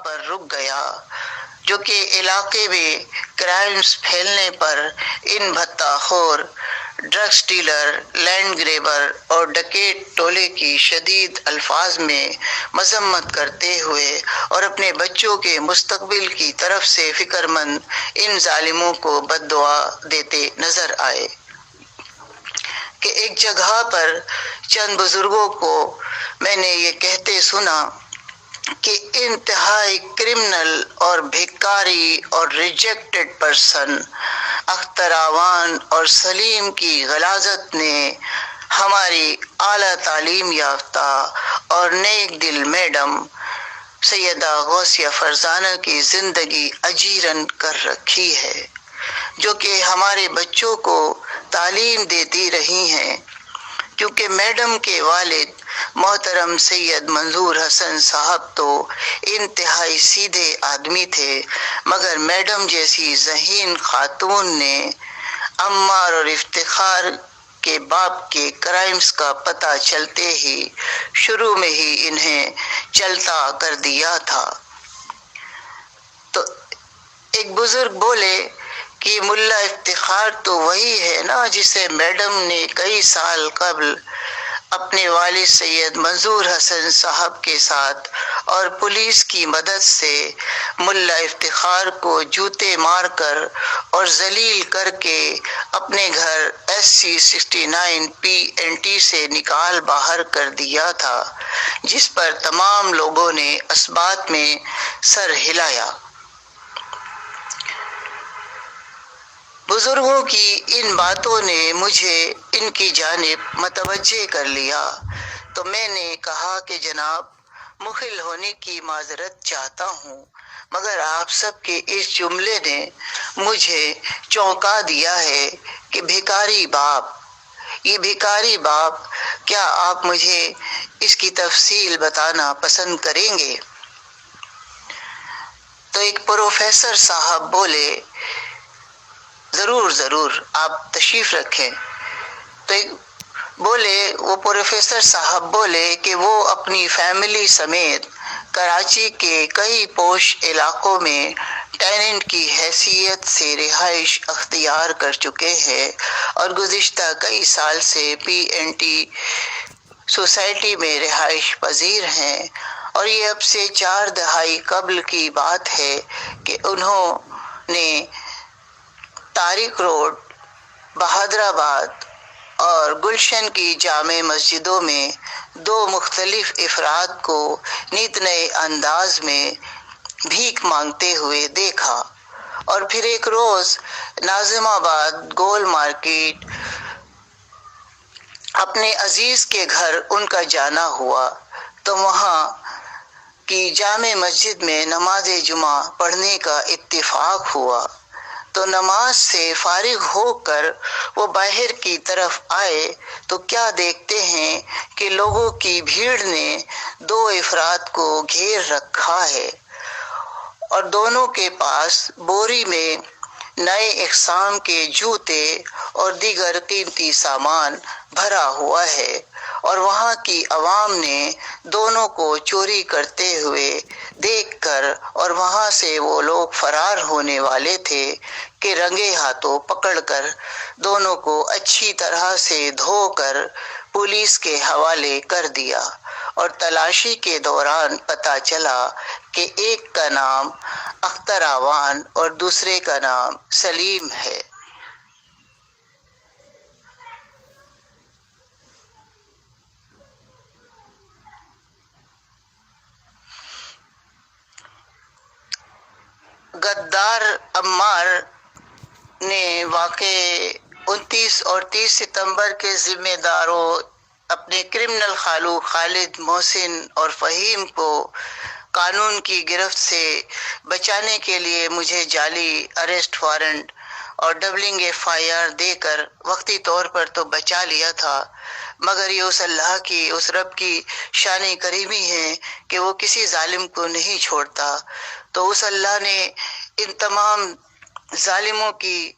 پر رک گیا، جو کہ علاقے میں کرائمز پھیلنے پر ان بھتہ خور، ڈرگس ڈیلر، لینڈ گریبر اور ڈکیت ٹولے کی شدید الفاظ میں مذمت کرتے ہوئے اور اپنے بچوں کے مستقبل کی طرف سے فکر مند ان ظالموں کو بد دعا دیتے نظر آئے کہ ایک جگہ پر چند بزرگوں کو میں نے یہ کہتے سنا کہ انتہائی کرمنل اور بھکاری اور ریجیکٹڈ پرسن اختر اعوان اور سلیم کی غلاظت نے ہماری اعلیٰ تعلیم یافتہ اور نیک دل میڈم سیدہ غوثیہ فرزانہ کی زندگی اجیرن کر رکھی ہے، جو کہ ہمارے بچوں کو تعلیم دیتی رہی ہیں، کیونکہ میڈم کے والد محترم سید منظور حسن صاحب تو انتہائی سیدھے آدمی تھے، مگر میڈم جیسی ذہین خاتون نے عمار اور افتخار کے باپ کے کرائمز کا پتہ چلتے ہی شروع میں ہی انہیں چلتا کر دیا تھا۔ تو ایک بزرگ بولے کہ ملا افتخار تو وہی ہے نا جسے میڈم نے کئی سال قبل اپنے والد سید منظور حسن صاحب کے ساتھ اور پولیس کی مدد سے ملا افتخار کو جوتے مار کر اور ذلیل کر کے اپنے گھر SC69PNT سے نکال باہر کر دیا تھا، جس پر تمام لوگوں نے اثبات میں سر ہلایا۔ بزرگوں کی ان باتوں نے مجھے ان کی جانب متوجہ کر لیا، تو میں نے کہا کہ جناب، مخل ہونے کی معذرت چاہتا ہوں، مگر آپ سب کے اس جملے نے مجھے چونکا دیا ہے کہ بھکاری باپ، یہ بھکاری باپ، کیا آپ مجھے اس کی تفصیل بتانا پسند کریں گے؟ تو ایک پروفیسر صاحب بولے، ضرور ضرور، آپ تشریف رکھیں۔ تو وہ پروفیسر صاحب بولے کہ وہ اپنی فیملی سمیت کراچی کے کئی پوش علاقوں میں ٹیننٹ کی حیثیت سے رہائش اختیار کر چکے ہیں اور گزشتہ کئی سال سے PNT سوسائٹی میں رہائش پذیر ہیں، اور یہ اب سے 4 دہائی قبل کی بات ہے کہ انہوں نے طارق روڈ، بہادر آباد اور گلشن کی جامع مسجدوں میں 2 مختلف افراد کو نیت نئے انداز میں بھیک مانگتے ہوئے دیکھا، اور پھر ایک روز ناظم آباد گول مارکیٹ اپنے عزیز کے گھر ان کا جانا ہوا، تو وہاں کی جامع مسجد میں نماز جمعہ پڑھنے کا اتفاق ہوا۔ تو نماز سے فارغ ہو کر وہ باہر کی طرف آئے تو کیا دیکھتے ہیں کہ لوگوں کی بھیڑ نے 2 افراد کو گھیر رکھا ہے، اور دونوں کے پاس بوری میں نئے اقسام کے جوتے اور دیگر قیمتی سامان بھرا ہوا ہے، اور وہاں کی عوام نے دونوں کو چوری کرتے ہوئے دیکھ کر اور وہاں سے وہ لوگ فرار ہونے والے تھے کہ رنگے ہاتھوں پکڑ کر دونوں کو اچھی طرح سے دھو کر پولیس کے حوالے کر دیا، اور تلاشی کے دوران پتہ چلا کہ ایک کا نام اختر اعوان اور دوسرے کا نام سلیم ہے۔ غدار عمار نے واقع 29 اور 30 ستمبر کے ذمہ داروں اپنے کرمنل خالو خالد، محسن اور فہیم کو قانون کی گرفت سے بچانے کے لیے مجھے جعلی اریسٹ وارنٹ اور ڈبلنگ FIR دے کر وقتی طور پر تو بچا لیا تھا، مگر یہ اس اللہ کی، اس رب کی شان کریمی ہے کہ وہ کسی ظالم کو نہیں چھوڑتا۔ تو اس اللہ نے ان تمام ظالموں کی